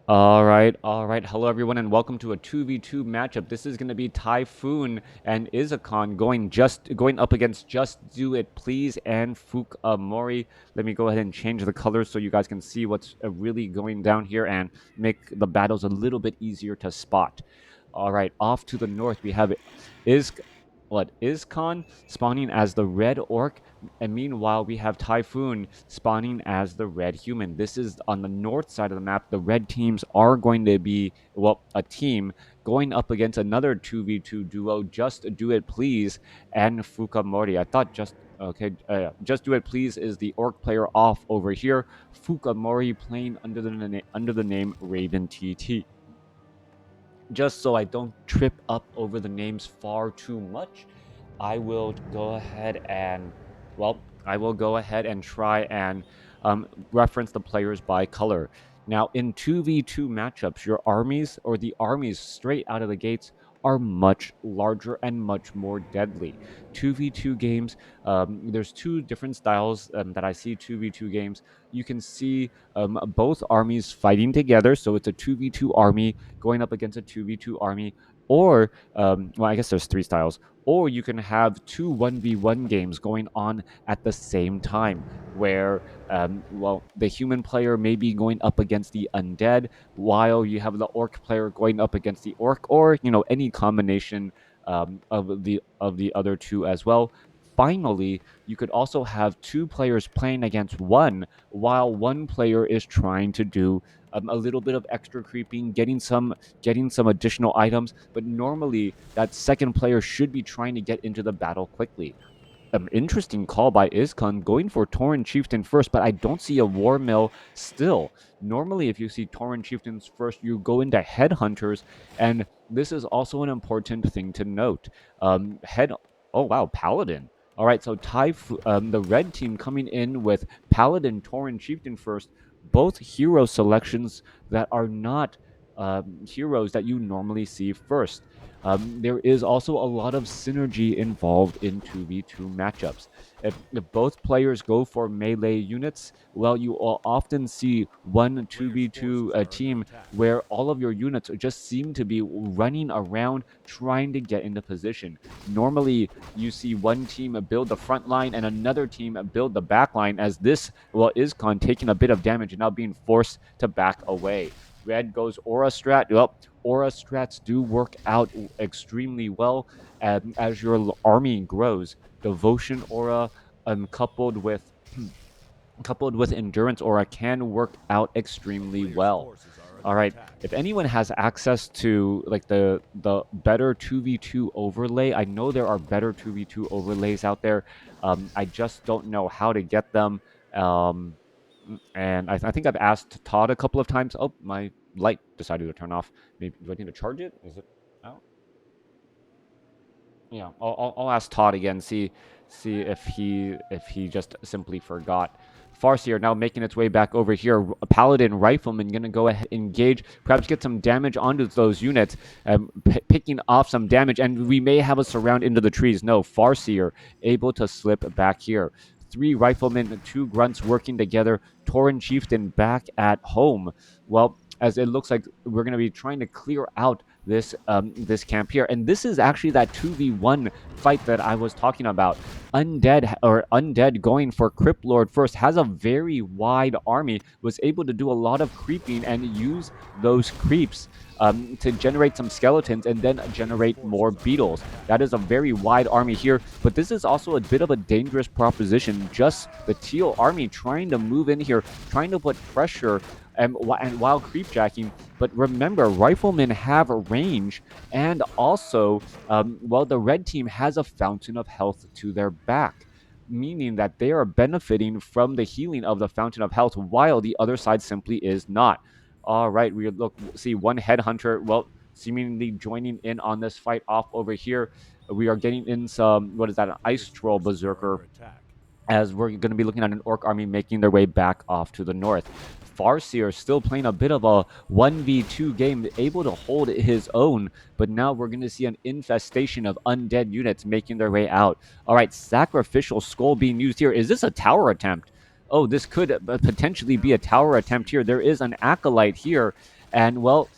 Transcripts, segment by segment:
All right. Hello, everyone, and welcome to a 2v2 matchup. This is going to be Typhoon and IzcoN going up against Just Do It Please and Fukaimori. Let me go ahead and change the colors so you guys can see what's really going down here and make the battles a little bit easier to spot. All right, off to the north, we have Iz IzcoN spawning as the red orc, and meanwhile we have Typhoon spawning as the red human. This is on the north side of the map. The red teams are going to be, well, a team going up against another 2v2 duo, Just Do It Please and Fukaimori. I thought Just Do It Please is the orc player off over here. Fukaimori playing under the name Raven TT. Just so I don't trip up over the names far too much, I will go ahead and, try and reference the players by color. Now, in 2v2 matchups, your armies or the armies straight out of the gates are much larger and much more deadly. 2v2 games, there's two different styles that I see 2v2 games. You can see both armies fighting together, so it's a 2v2 army going up against a 2v2 army, or, I guess there's three styles, or you can have two 1v1 games going on at the same time, where, the human player may be going up against the undead, while you have the orc player going up against the orc, or, any combination of the other two as well. Finally, you could also have two players playing against one, while one player is trying to do a little bit of extra creeping, getting some additional items, but normally that second player should be trying to get into the battle quickly. Interesting call by IzcoN going for Tauren Chieftain first, but I don't see a War Mill still. Normally, if you see Tauren Chieftains first, you go into Headhunters, and this is also an important thing to note. Oh wow, Paladin. All right, so the red team coming in with Paladin, Tauren Chieftain first, both hero selections that are not heroes that you normally see first. There is also a lot of synergy involved in 2v2 matchups. If both players go for melee units, well, you will often see one 2v2 team where all of your units just seem to be running around trying to get into position. Normally, you see one team build the front line and another team build the back line, as this, IzcoN taking a bit of damage and now being forced to back away. Red goes Aura Strat. Well, Aura Strats do work out extremely well as your army grows. Devotion Aura coupled with Endurance Aura can work out extremely well. All right, if anyone has access to like the better 2v2 overlay, I know there are better 2v2 overlays out there. I just don't know how to get them. And I think I've asked Todd a couple of times. Oh, my light decided to turn off. Maybe do I need to charge it? Is it out? Yeah, I'll ask Todd again. See if he just simply forgot. Farseer now making its way back over here. A Paladin Rifleman going to go ahead, engage, perhaps get some damage onto those units, picking off some damage, and we may have a surround into the trees. No, Farseer able to slip back here. 3 Riflemen, 2 Grunts working together. Tauren Chieftain back at home. Well, as it looks like we're going to be trying to clear out this camp here, and this is actually that 2v1 fight that I was talking about. Undead going for Crypt Lord first, has a very wide army, was able to do a lot of creeping and use those creeps to generate some skeletons and then generate more beetles. That is a very wide army here, but this is also a bit of a dangerous proposition. Just the teal army trying to move in here, trying to put pressure and while creepjacking. But remember, riflemen have a range, and also, the red team has a fountain of health to their back, meaning that they are benefiting from the healing of the fountain of health, while the other side simply is not. All right, we see one headhunter, seemingly joining in on this fight off over here. We are getting in some, what is that, an ice troll berserker, as we're going to be looking at an orc army making their way back off to the north. Farseer still playing a bit of a 1v2 game, able to hold his own, but now we're going to see an infestation of undead units making their way out. All right, Sacrificial Skull being used here. Is this a tower attempt? Oh, this could potentially be a tower attempt here. There is an Acolyte here, and, well,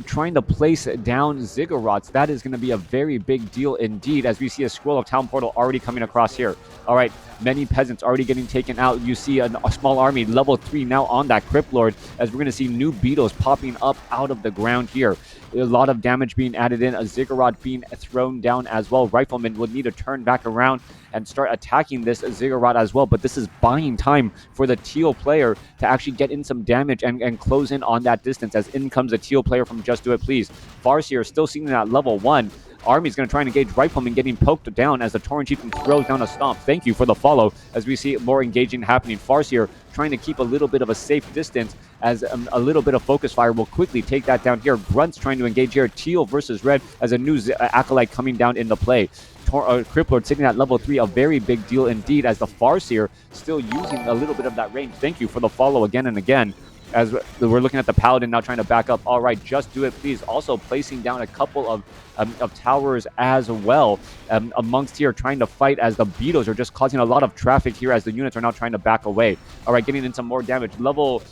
trying to place down ziggurats. That is going to be a very big deal indeed, as we see a scroll of town portal already coming across here. All right, many peasants already getting taken out. You see a small army, level 3 now on that Crypt Lord, as we're going to see new beetles popping up out of the ground here. A lot of damage being added in, a ziggurat being thrown down as well. Rifleman would need to turn back around and start attacking this ziggurat as well, but this is buying time for the teal player to actually get in some damage and close in on that distance, as in comes a teal player from Just Do It Please. Farseer still sitting at level 1. Army's going to try and engage Rifleman, getting poked down as the Tauren Chieftain throws down a stomp. Thank you for the follow, as we see more engaging happening. Farseer trying to keep a little bit of a safe distance, as a little bit of focus fire will quickly take that down here. Grunt's trying to engage here. Teal versus Red, as a new Acolyte coming down into play. Crypt Lord sitting at level 3, a very big deal indeed, as the Farseer still using a little bit of that range. Thank you for the follow again and again, as we're looking at the Paladin now trying to back up. All right, Just Do It Please also placing down a couple of towers as well, amongst here, trying to fight, as the beetles are just causing a lot of traffic here as the units are now trying to back away. All right, getting in some more damage. Level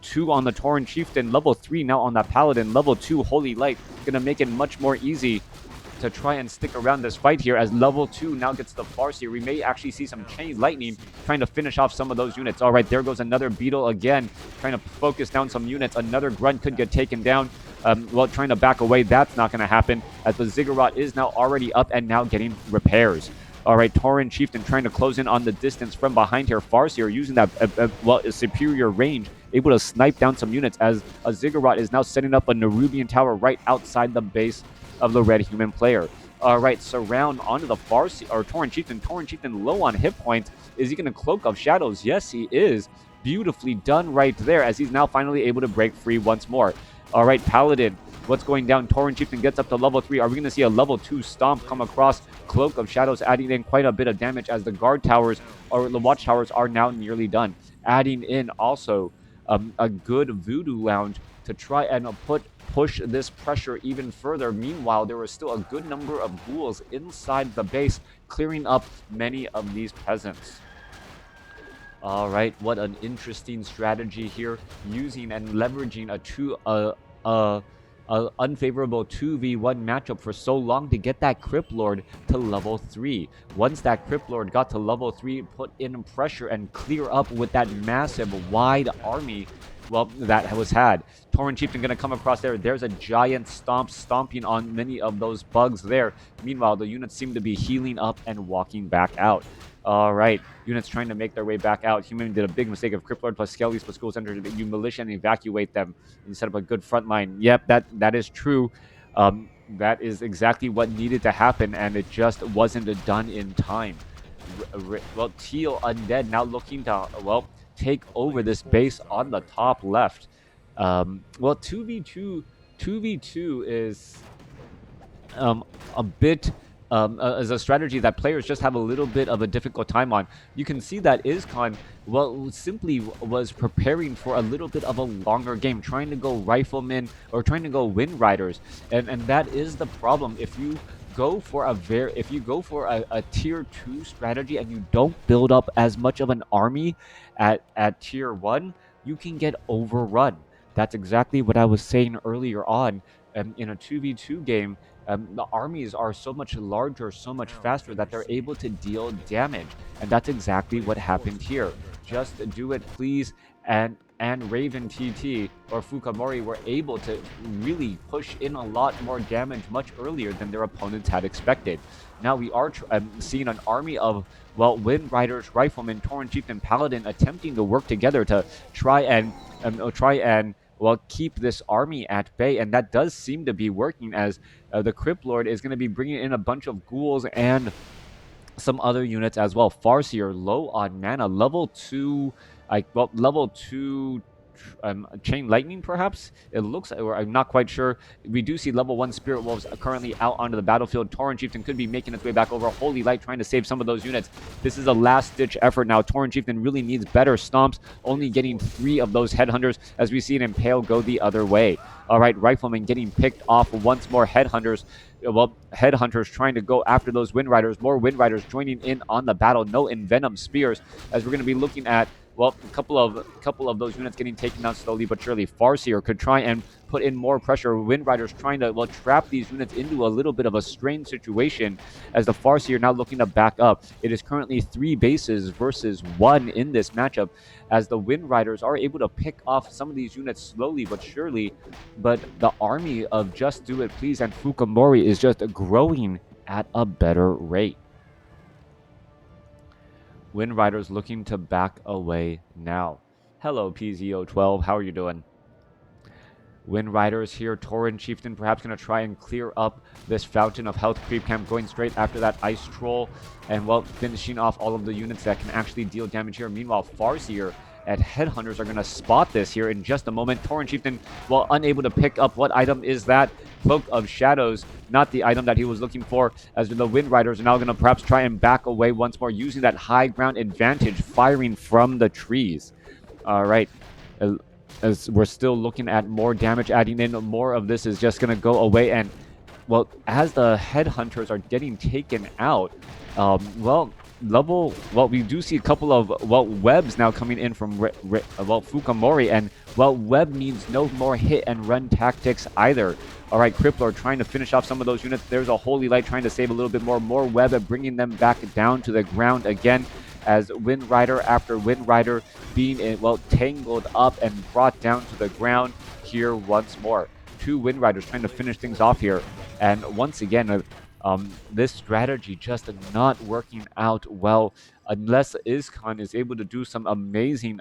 2 on the Tauren Chieftain, level 3 now on that Paladin, level 2 Holy Light, gonna make it much more easy to try and stick around this fight here, as level 2 now gets the Farseer. We may actually see some Chain Lightning trying to finish off some of those units. All right, there goes another Beetle again, trying to focus down some units. Another Grunt could get taken down. Well, trying to back away, that's not going to happen, as the Ziggurat is now already up and now getting repairs. All right, Tauren Chieftain trying to close in on the distance from behind here. Farseer using that superior range, able to snipe down some units, as a Ziggurat is now setting up a Nerubian tower right outside the base of the red human player. All right, surround onto the Farseer, or Tauren Chieftain. Tauren Chieftain low on hit points. Is he going to Cloak of Shadows? Yes, he is. Beautifully done right there, as he's now finally able to break free once more. All right, Paladin, what's going down? Tauren Chieftain gets up to level 3. Are we going to see a level 2 stomp come across? Cloak of Shadows adding in quite a bit of damage, as the guard towers, or the watch towers, are now nearly done. Adding in also a good Voodoo Lounge to try and push this pressure even further. Meanwhile, there was still a good number of ghouls inside the base, clearing up many of these peasants. All right, what an interesting strategy here, using and leveraging a unfavorable 2v1 matchup for so long to get that Crypt Lord to level 3. Once that Crypt Lord got to level 3, put in pressure and clear up with that massive wide army, well, that was had. Tauren Chieftain going to come across there. There's a giant stomping on many of those bugs there. Meanwhile, the units seem to be healing up and walking back out. All right, units trying to make their way back out. Human did a big mistake of Crypt Lord plus Skellies plus School Center. You militia and evacuate them and set up a good front line. Yep, that is true. That is exactly what needed to happen, and it just wasn't done in time. Well, Teal Undead now looking to, well, take over this base on the top left. Well, 2v2 is a bit as a strategy that players just have a little bit of a difficult time on. You can see that IzcoN, well, simply was preparing for a little bit of a longer game, trying to go Riflemen or trying to go Wind Riders, and that is the problem. If you go for a tier 2 strategy and you don't build up as much of an army at tier 1, you can get overrun. That's exactly what I was saying earlier on. In a 2v2 game, the armies are so much larger, so much faster, that they're able to deal damage, and that's exactly what happened here. Just Do It Please and Raven TT or Fukaimori were able to really push in a lot more damage much earlier than their opponents had expected. Now we are seeing an army of, well, Wind Riders, Riflemen, Tauren Chieftain, Paladin attempting to work together to try and well, keep this army at bay, and that does seem to be working, as the Crypt Lord is going to be bringing in a bunch of ghouls and some other units as well. Farseer low on mana, level 2, level 2 Chain Lightning, perhaps? It looks, or I'm not quite sure. We do see level 1 Spirit Wolves currently out onto the battlefield. Tauren Chieftain could be making its way back over. Holy Light trying to save some of those units. This is a last-ditch effort now. Tauren Chieftain really needs better stomps, only getting 3 of those Headhunters, as we see an Impale go the other way. All right, Riflemen getting picked off once more. Headhunters, well, Headhunters trying to go after those Wind Riders. More Wind Riders joining in on the battle. No Envenom Spears, as we're going to be looking at, well, a couple of those units getting taken down slowly but surely. Farseer could try and put in more pressure. Wind Rider's trying to, well, trap these units into a little bit of a strained situation as the Farseer now looking to back up. It is currently 3 bases versus 1 in this matchup, as the Wind Riders are able to pick off some of these units slowly but surely, but the army of JusTDoiTpLs and Fukaimori is just growing at a better rate. Wind Riders looking to back away now. Hello, PZO12. How are you doing? Wind Riders here. Tauren Chieftain perhaps going to try and clear up this Fountain of Health creep camp, going straight after that Ice Troll, and, well, finishing off all of the units that can actually deal damage here. Meanwhile, Farseer and Headhunters are going to spot this here in just a moment. Tauren Chieftain, well, unable to pick up what item is that. Cloak of Shadows, not the item that he was looking for, as the Wind Riders are now going to perhaps try and back away once more, using that high ground advantage, firing from the trees. All right. As we're still looking at more damage adding in, more of this is just going to go away. And, well, as the Headhunters are getting taken out, we do see a couple of, well, webs now coming in from, Fukaimori. And, well, web means no more hit and run tactics either. All right, Crippler trying to finish off some of those units. There's a Holy Light trying to save a little bit more. More web and bringing them back down to the ground again, as Wind Rider after Wind Rider being, tangled up and brought down to the ground here once more. 2 Wind Riders trying to finish things off here. And once again, this strategy just not working out well, unless IzcoN is able to do some amazing,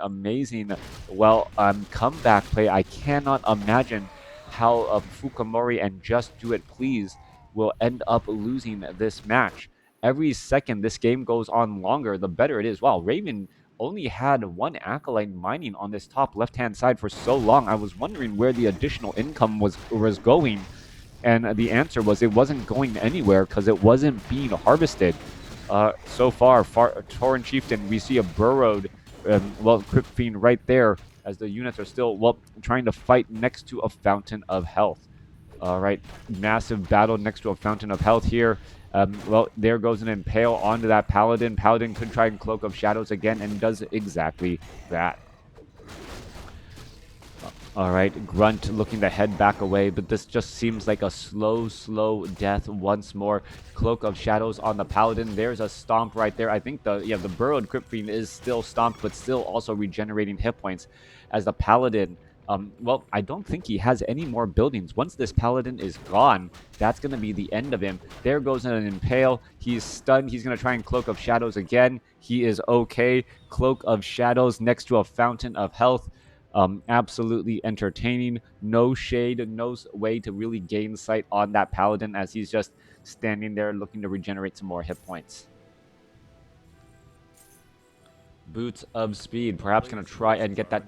comeback play. I cannot imagine how Fukaimori and JusTDoiTpLs will end up losing this match. Every second this game goes on longer, the better it is. Wow, Raven only had 1 Acolyte mining on this top left-hand side for so long. I was wondering where the additional income was going, and the answer was it wasn't going anywhere because it wasn't being harvested. So far, Tauren Chieftain, we see a burrowed, Crypt Fiend right there, as the units are still, trying to fight next to a Fountain of Health. All right, massive battle next to a Fountain of Health here. There goes an Impale onto that Paladin. Paladin could try and Cloak of Shadows again, and does exactly that. All right, Grunt looking to head back away, but this just seems like a slow death once more. Cloak of Shadows on the Paladin. There's a stomp right there. I think the burrowed Crypt Fiend is still stomped, but still also regenerating hit points, as the Paladin, I don't think he has any more buildings. Once this Paladin is gone, that's going to be the end of him. There goes an Impale. He's stunned. He's going to try and Cloak of Shadows again. He is okay. Cloak of Shadows next to a Fountain of Health. Absolutely entertaining. No shade, no way to really gain sight on that Paladin, as he's just standing there looking to regenerate some more hit points. Boots of Speed, perhaps going to try and get that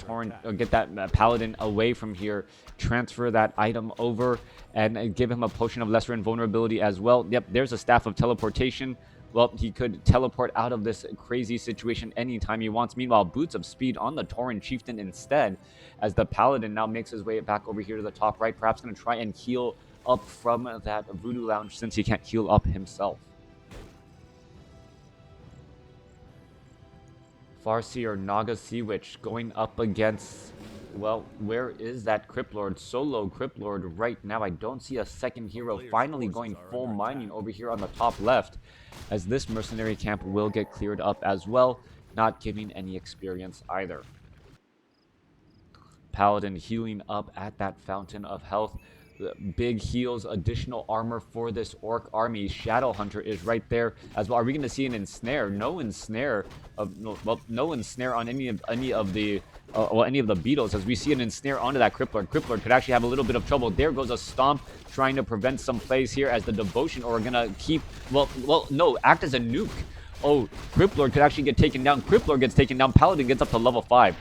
Paladin away from here, transfer that item over, and give him a Potion of Lesser Invulnerability as well. Yep, there's a Staff of Teleportation. Well, he could teleport out of this crazy situation anytime he wants. Meanwhile, Boots of Speed on the Tauren Chieftain instead, as the Paladin now makes his way back over here to the top right, perhaps going to try and heal up from that Voodoo Lounge, since he can't heal up himself. Farseer Naga Sea Witch going up against, well, where is that Crypt Lord? Solo Crypt Lord right now. I don't see a second hero finally going full mining over here on the top left, as this mercenary camp will get cleared up as well, not giving any experience either. Paladin healing up at that Fountain of Health. Big heals, additional armor for this Orc army. Shadowhunter is right there as well. Are we going to see an ensnare? No ensnare on any of the beetles, as we see an ensnare onto that Crippler. Crippler could actually have a little bit of trouble. There goes a stomp, trying to prevent some plays here, as the Devotion are going to keep, act as a nuke. Oh, Crippler could actually get taken down. Crippler gets taken down. Paladin gets up to level 5.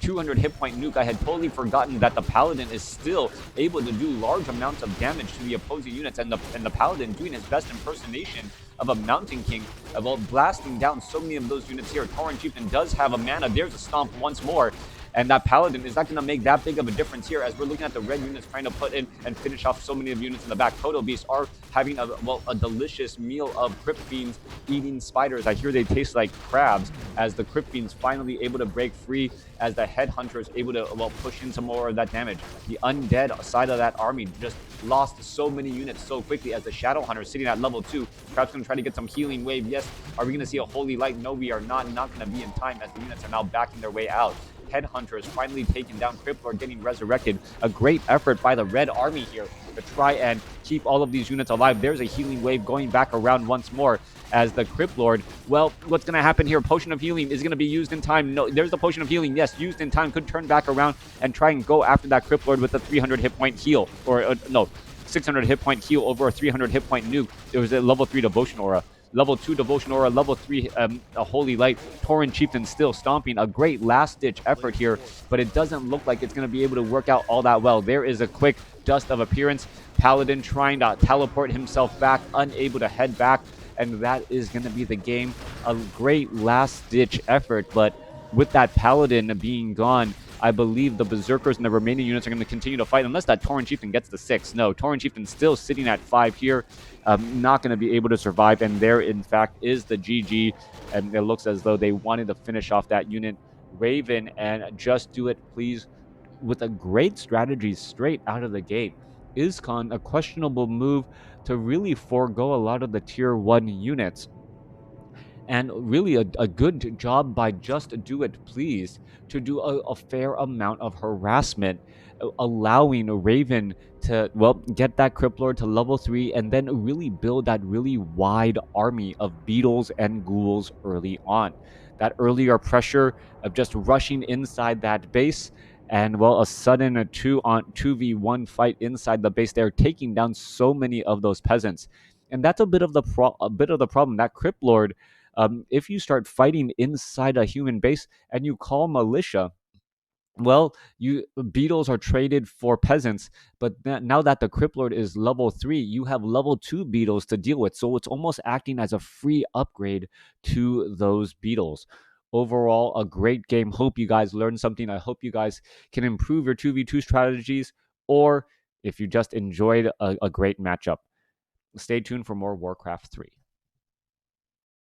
200 hit point nuke. I had totally forgotten that the Paladin is still able to do large amounts of damage to the opposing units, and the Paladin doing his best impersonation of a Mountain King, while blasting down so many of those units here. Tauren Chieftain does have a mana. There's a stomp once more. And that Paladin is not going to make that big of a difference here, as we're looking at the red units trying to put in and finish off so many of units in the back. Kodo Beasts are having a delicious meal of Crypt Fiends eating spiders. I hear they taste like crabs, as the Crypt Fiends finally able to break free, as the Headhunter is able to push in some more of that damage. The Undead side of that army just lost so many units so quickly, as the Shadow Hunter sitting at level 2. Perhaps going to try to get some healing wave. Yes. Are we going to see a Holy Light? No, we are not. Not going to be in time, as the units are now backing their way out. Headhunter is finally taken down. Cryptlord getting resurrected. A great effort by the red army here to try and keep all of these units alive. There's a healing wave going back around once more, as the Cryptlord, well, what's going to happen here? Potion of healing is going to be used in time. No, there's the potion of healing. Yes, used in time. Could turn back around and try and go after that Cryptlord with a 300 hit point heal. Or, no, 600 hit point heal over a 300 hit point nuke. There was a level 3 devotion aura. Level 2 Devotion Aura, level 3 a Holy Light. Tauren Chieftain still stomping. A great last-ditch effort here, but it doesn't look like it's going to be able to work out all that well. There is a quick dust of appearance. Paladin trying to teleport himself back, unable to head back, and that is going to be the game. A great last-ditch effort, but with that Paladin being gone, I believe the Berserkers and the remaining units are going to continue to fight, unless that Tauren Chieftain gets the 6. No, Tauren Chieftain still sitting at 5 here. Not going to be able to survive, and there, in fact, is the GG, and it looks as though they wanted to finish off that unit. Raven and Just Do It, please, with a great strategy straight out of the gate. IzcoN, a questionable move to really forego a lot of the tier 1 units, and really a good job by Just Do It Please to do a fair amount of harassment, allowing Raven to, well, get that Cryptlord to level 3 and then really build that really wide army of beetles and ghouls early on. That earlier pressure of just rushing inside that base, and, well, a sudden 2v1 fight inside the base there, taking down so many of those peasants. And that's a bit of the problem. That Cryptlord, if you start fighting inside a human base and you call militia, well, you beetles are traded for peasants, but now that the Cryptlord is level 3, you have level 2 beetles to deal with, so it's almost acting as a free upgrade to those beetles. Overall, a great game. Hope you guys learned something. I hope you guys can improve your 2v2 strategies, or if you just enjoyed a great matchup. Stay tuned for more WarCraft 3.